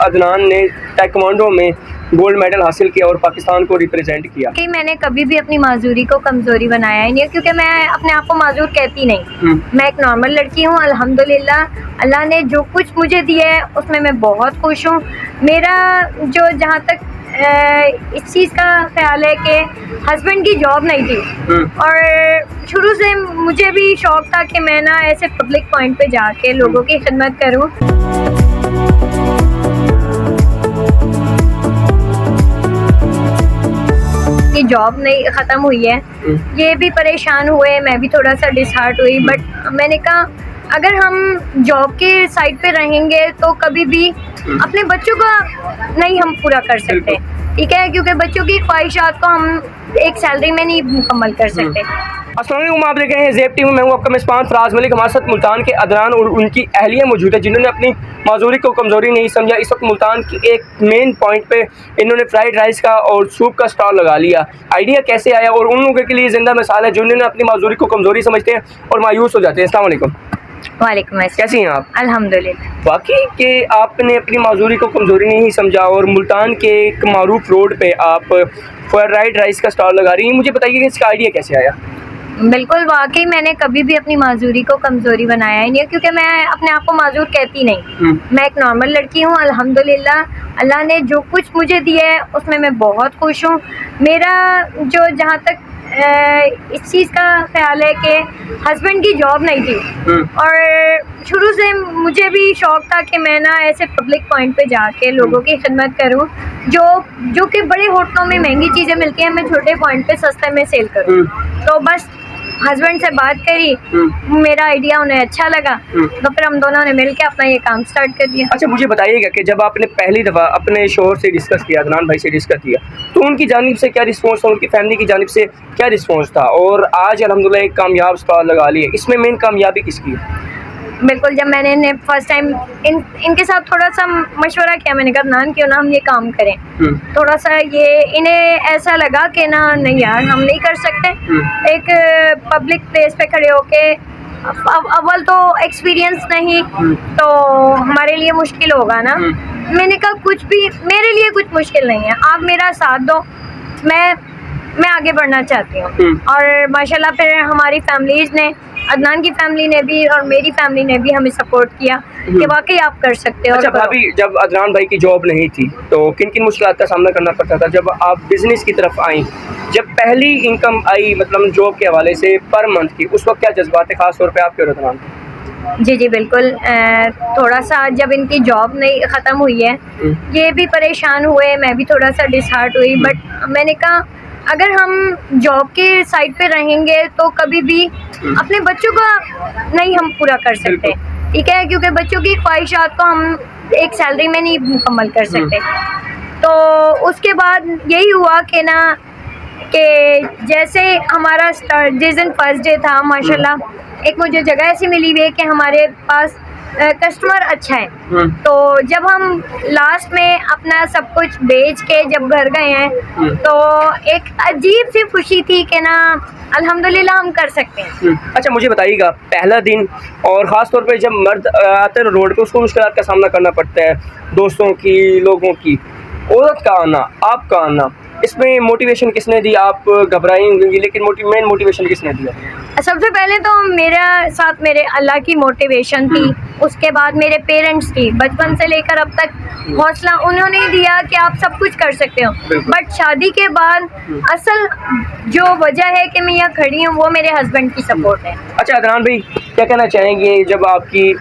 अदनान ने ताइक्वांडो में gold medal हासिल किया और पाकिस्तान को रिप्रेजेंट किया। कि मैंने कभी भी अपनी माजूरी को कमज़ोरी बनाया ही नहीं, क्योंकि मैं अपने आप को माजूर कहती नहीं। मैं एक नॉर्मल लड़की हूँ, अल्हम्दुलिल्लाह अल्लाह ने जो कुछ मुझे दिया है उसमें मैं बहुत खुश हूँ। मेरा जो जहाँ तक इस चीज़ का ख्याल है कि हस्बैंड की जॉब नहीं थी और शुरू से मुझे भी शौक़ था कि मैं ना ऐसे पब्लिक पॉइंट पे जाके लोगों की खिदमत करूँ। कि जॉब नहीं ख़त्म हुई है, ये भी परेशान हुए, मैं भी थोड़ा सा डिसहार्ट हुई, बट मैंने कहा अगर हम जॉब के साइड पे रहेंगे तो कभी भी अपने बच्चों का नहीं हम पूरा कर सकते, ठीक है, क्योंकि बच्चों की ख्वाहिशात को हम एक सैलरी में नहीं मुकम्मल कर सकते। अस्सलाम वालेकुम, आप देख रहे हैं ज़ेब टीवी में, मैं हूं आपका मेज़बान फराज मलिक। हमारे साथ मुल्तान के अदनान और उनकी अहलिया मौजूद है जिन्होंने अपनी माजूरी को कमज़ोरी नहीं समझा। इस वक्त मुल्तान की एक मेन पॉइंट पे इन्होंने फ्राइड राइस का और सूप का स्टॉल लगा लिया। आइडिया कैसे आया और उन लोगों के लिए ज़िंदा मिसाल है जिन्होंने अपनी माजूरी को कमज़ोरी समझते हैं और मायूस हो जाते हैं। अस्सलाम वालेकुम। वालेकुम अस्सलाम। कैसी हैं आप? अल्हम्दुलिल्लाह। वाकई कि आपने अपनी माजूरी को कमज़ोरी नहीं समझा और मुल्तान के एक मारूफ रोड पे आप फ्राइड राइस का स्टॉल लगा रही हैं। मुझे बताइए कि इसका आइडिया कैसे आया? बिल्कुल, वाकई मैंने कभी भी अपनी माजूरी को कमज़ोरी बनाया ही नहीं, क्योंकि मैं अपने आप को माजूर कहती नहीं। मैं एक नॉर्मल लड़की हूँ, अल्हम्दुलिल्लाह अल्लाह ने जो कुछ मुझे दिया है उसमें मैं बहुत खुश हूँ। मेरा जो जहाँ तक इस चीज़ का ख्याल है कि हस्बैंड की जॉब नहीं थी और शुरू से मुझे भी शौक़ था कि मैं ना ऐसे पब्लिक पॉइंट पे जाके लोगों की खिदमत करूं, जो कि बड़े होटलों में महंगी चीज़ें मिलती हैं, मैं छोटे पॉइंट पे सस्ते में सेल करूं। तो बस हस्बैंड से बात करी, मेरा आइडिया उन्हें अच्छा लगा, तो फिर हम दोनों ने मिलकर अपना ये काम स्टार्ट कर दिया। अच्छा, मुझे बताइएगा कि जब आपने पहली दफ़ा अपने शोहर से डिस्कस किया, अदनान भाई से डिस्कस किया, तो उनकी जानिब से क्या रिस्पॉन्स था, उनकी फैमिली की जानिब से क्या रिस्पॉन्स था और आज अल्हम्दुलिल्लाह एक कामयाब स्टॉल लगा लिए, इसमें मेन कामयाबी किसकी है? बिल्कुल, जब मैंने फर्स्ट टाइम इनके साथ थोड़ा सा मशवरा किया, मैंने कहा नान क्यों ना हम ये काम करें, थोड़ा सा ये इन्हें ऐसा लगा कि ना नहीं यार हम नहीं कर सकते, एक पब्लिक प्लेस पे खड़े होके अव्वल तो एक्सपीरियंस नहीं तो हमारे लिए मुश्किल होगा ना। मैंने कहा कुछ भी मेरे लिए कुछ मुश्किल नहीं है, आप मेरा साथ दो, मैं आगे बढ़ना चाहती हूँ। और माशाल्लाह फिर हमारी फैमिलीज़ ने, अदनान की फैमिली ने भी और मेरी फैमिली ने भी हमें सपोर्ट किया कि वाकई आप कर सकते हो। अच्छा भाभी, जब अदनान भाई की जॉब नहीं थी तो किन किन मुश्किलात का सामना करना पड़ता था? जब आप बिज़नेस की तरफ आई, जब पहली इनकम आई मतलब जॉब के हवाले से पर मंथ की, उस वक्त क्या जज्बात है ख़ास तौर पे आपके और अदनान? जी बिल्कुल, थोड़ा सा जब इनकी जॉब नहीं ख़त्म हुई है, ये भी परेशान हुए, मैं भी थोड़ा सा डिसहार्ट हुई, बट मैंने कहा अगर हम जॉब के साइड पे रहेंगे तो कभी भी अपने बच्चों का नहीं हम पूरा कर सकते, ठीक है, क्योंकि बच्चों की ख्वाहिशात को हम एक सैलरी में नहीं मुकम्मल कर सकते। तो उसके बाद यही हुआ कि ना कि जैसे हमारा जिस दिन फर्स्ट डे था, माशाल्लाह एक मुझे जगह ऐसी मिली हुई है कि हमारे पास कस्टमर अच्छा है। तो जब हम लास्ट में अपना सब कुछ बेच के जब घर गए हैं तो एक अजीब सी खुशी थी कि ना अल्हम्दुलिल्लाह हम कर सकते हैं। अच्छा, मुझे बताइएगा पहला दिन और ख़ास तौर पे जब मर्द आते हैं रोड पे उसको मुश्किलात का सामना करना पड़ता है, दोस्तों की, लोगों की, औरत का आना, आपका आना, इसमें मोटिवेशन किसने दी? आप घबराई होंगी लेकिन मेन मोटिवेशन किसने दिया? सबसे पहले तो मेरा साथ मेरे अल्लाह की मोटिवेशन थी, उसके बाद मेरे पेरेंट्स की, बचपन से लेकर अब तक हौसला उन्होंने दिया कि आप सब कुछ कर सकते हो। बट शादी के बाद असल जो वजह है कि मैं यहाँ खड़ी हूँ वो मेरे हस्बैंड की सपोर्ट है। अच्छा अदनान भाई, क्या कहना चाहेंगे जब आपकी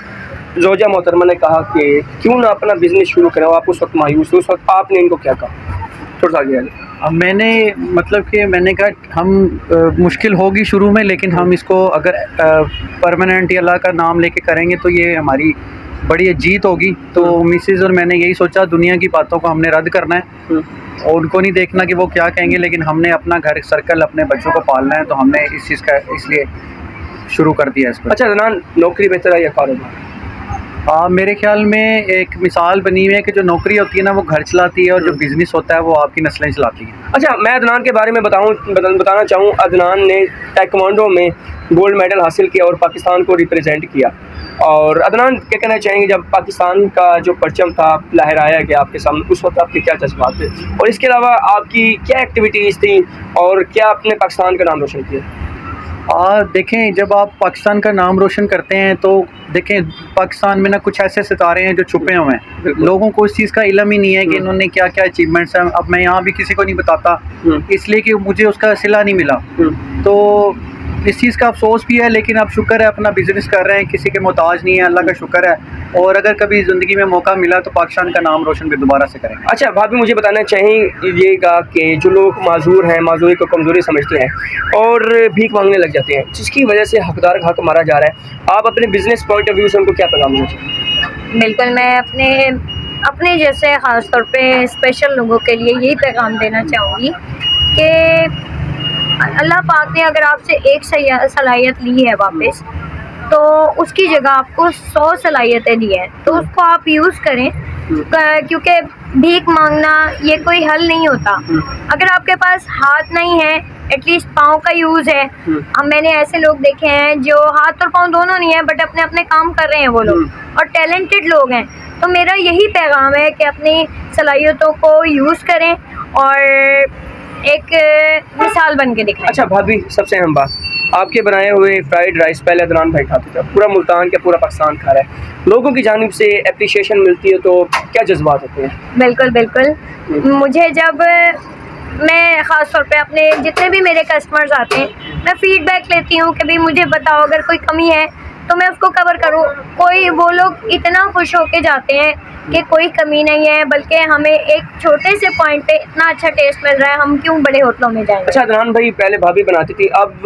ज़ौजा मोहतरमा ने कहा कि क्यों ना अपना बिजनेस शुरू करें, आप उस वक्त मायूस, उस वक्त आपने इनको क्या कहा? थोड़ा सा आगे। अब मैंने मतलब कि मैंने कहा हम मुश्किल होगी शुरू में, लेकिन हम इसको अगर परमानेंट अल्लाह का नाम लेके करेंगे तो ये हमारी बड़ी जीत होगी। तो मिसेज़ और मैंने यही सोचा, दुनिया की बातों को हमने रद्द करना है और उनको नहीं देखना कि वो क्या कहेंगे, लेकिन हमने अपना घर सर्कल, अपने बच्चों को पालना है, तो हमने इस चीज़ का इसलिए शुरू कर दिया इसको। अच्छा अदनान, नौकरी बेहतर है या कारोबार? मेरे ख्याल में एक मिसाल बनी हुई है कि जो नौकरी होती है ना वो घर चलाती है और जो बिज़नेस होता है वो आपकी नस्लें चलाती है। अच्छा, मैं अदनान के बारे में बताना चाहूँ। अदनान ने ताइक्वांडो में गोल्ड मेडल हासिल किया और पाकिस्तान को रिप्रेजेंट किया। और अदनान क्या कहना चाहेंगे, जब पाकिस्तान का जो परचम था लहराया गया आपके सामने, उस वक्त आपके क्या जज्बात थे, और इसके अलावा आपकी क्या एक्टिविटीज़ थी और क्या आपने पाकिस्तान का नाम रोशन किया? देखें, जब आप पाकिस्तान का नाम रोशन करते हैं तो देखें पाकिस्तान में ना कुछ ऐसे सितारे हैं जो छुपे हुए हैं, लोगों को इस चीज़ का इल्म ही नहीं है कि इन्होंने क्या क्या अचीवमेंट्स हैं। अब मैं यहाँ भी किसी को नहीं बताता इसलिए कि मुझे उसका सिला नहीं मिला, तो इस चीज़ का अफसोस भी है। लेकिन अब शुक्र है अपना बिज़नेस कर रहे हैं, किसी के मोहताज नहीं है, अल्लाह का शुक्र है। और अगर कभी ज़िंदगी में मौका मिला तो पाकिस्तान का नाम रोशन भी दोबारा से करेंगे। अच्छा भाभी, मुझे बताना चाहिएगा कि जो लोग माजूर हैं, माजूरी को कमज़ोरी समझते हैं और भीख मांगने लग जाते हैं, जिसकी वजह से हकदार का हक मारा जा रहा है, आप अपने बिजनेस पॉइंट ऑफ व्यू से उनको क्या पैगाम देना चाहिए? बिल्कुल, मैं अपने जैसे ख़ास तौर पे स्पेशल लोगों के लिए यही पैगाम देना चाहूँगी कि अल्लाह पाक ने अगर आपसे एक सलाहियत ली है वापस, तो उसकी जगह आपको 100 सलाहियतें दी हैं, तो उसको आप यूज़ करें, क्योंकि भीख मांगना ये कोई हल नहीं होता। अगर आपके पास हाथ नहीं है, एटलीस्ट पाँव का यूज़ है। अब मैंने ऐसे लोग देखे हैं जो हाथ और पाँव दोनों नहीं है बट अपने अपने काम कर रहे हैं वो लोग, और टैलेंटेड लोग हैं। तो मेरा यही पैगाम है कि अपनी सलाहियतों को यूज़ करें और एक मिसाल बन के दिखाएं। अच्छा भाभी, सबसे अहम बात, आपके बनाए हुए फ्राइड राइस पहले अदनान भाई खाते थे, पूरा मुल्तान क्या पूरा पाकिस्तान खा रहा है, लोगों की जानिब से एप्रिशिएशन मिलती है तो क्या जज्बात होते हैं? बिल्कुल बिल्कुल, मुझे जब मैं ख़ास तौर पे अपने जितने भी मेरे कस्टमर्स आते हैं, मैं फ़ीडबैक लेती हूँ कि भाई मुझे बताओ अगर कोई कमी है तो मैं उसको कवर करूँ। वो लोग इतना खुश होके जाते हैं कि कोई कमी नहीं है, बल्कि हमें एक छोटे से पॉइंट पे इतना अच्छा टेस्ट मिल रहा है, हम क्यों बड़े होटलों में जाएंगे। अच्छा अदनान भाई, पहले भाभी बनाती थी, अब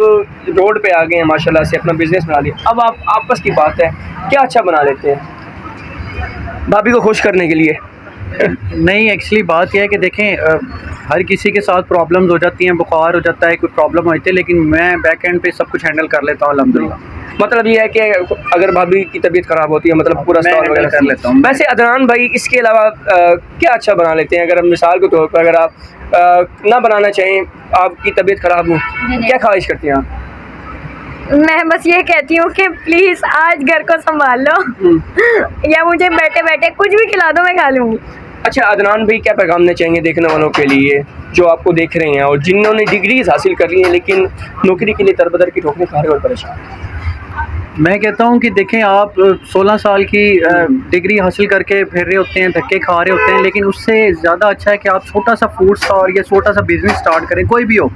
रोड पे आ गए हैं माशाल्लाह से, अपना बिजनेस बना लिया, अब आप आपस की बात है, क्या अच्छा बना लेते हैं भाभी को खुश करने के लिए? नहीं, एक्चुअली बात यह है कि देखें हर किसी के साथ प्रॉब्लम्स हो जाती हैं, बुखार हो जाता है, कोई प्रॉब्लम होती है, लेकिन मैं बैक एंड पे सब कुछ हैंडल कर लेता हूँ अल्हम्दुलिल्लाह। मतलब ये है कि अगर भाभी की तबीयत ख़राब होती है, मतलब पूरा मैं स्टॉल वगैरह कर लेता हूँ। वैसे अदनान भाई, इसके अलावा क्या अच्छा बना लेते हैं? अगर हम मिसाल के तौर पर, अगर आप ना बनाना चाहें, आपकी तबीयत ख़राब हो, क्या ख्वाहिश करती हैं आप? मैं बस ये कहती हूँ कि प्लीज़ आज घर को संभाल लो या मुझे बैठे बैठे कुछ भी खिला दो, मैं खा लूँगी। अच्छा अदनान भाई, क्या पैगाम देना चाहेंगे देखने वालों के लिए जो आपको देख रहे हैं और जिन्होंने डिग्रीज हासिल कर ली हैं लेकिन नौकरी के लिए तरबदर की ठोकरें खा रहे और परेशान? मैं कहता हूँ कि देखें, आप 16 साल की डिग्री हासिल करके फिर रहे होते हैं, धक्के खा रहे होते हैं, लेकिन उससे ज़्यादा अच्छा है कि आप छोटा सा फूड स्टॉल या छोटा सा बिज़नेस स्टार्ट करें, कोई भी हो।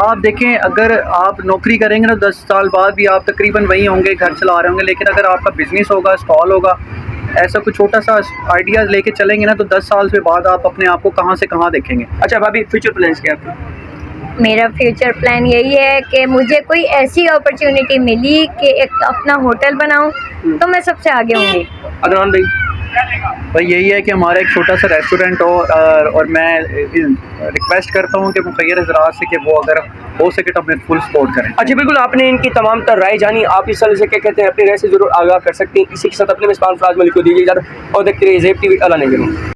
आप देखें, अगर आप नौकरी करेंगे ना 10 साल बाद भी आप तकरीबन वहीं होंगे, घर चला रहे होंगे, लेकिन अगर आपका बिज़नेस होगा, स्टॉल होगा, ऐसा कुछ छोटा सा आइडियाज़ लेके चलेंगे ना, तो 10 साल के बाद आप अपने आप को कहाँ से कहाँ देखेंगे। अच्छा भाभी, फ्यूचर प्लान्स क्या है? मेरा फ्यूचर प्लान यही है कि मुझे कोई ऐसी अपॉर्चुनिटी मिली कि एक अपना होटल बनाऊं, तो मैं सबसे आगे होंगी। अदनान भाई यही है कि हमारा एक छोटा सा रेस्टोरेंट हो, और मैं रिक्वेस्ट करता हूँ कि मुखैर हज़रात से कि वो अगर हो सके तो हमें फुल सपोर्ट करें। अच्छा बिल्कुल, आपने इनकी तमाम तर राय जानी, आप इस तरह से क्या कहते हैं अपनी राय से ज़रूर आगाह कर सकते हैं। इसी के साथ अपने मेज़बान फराज मलिक को दीजिए इजाज़त और देखते रहिए ज़ेब टीवी। अल्लाह ने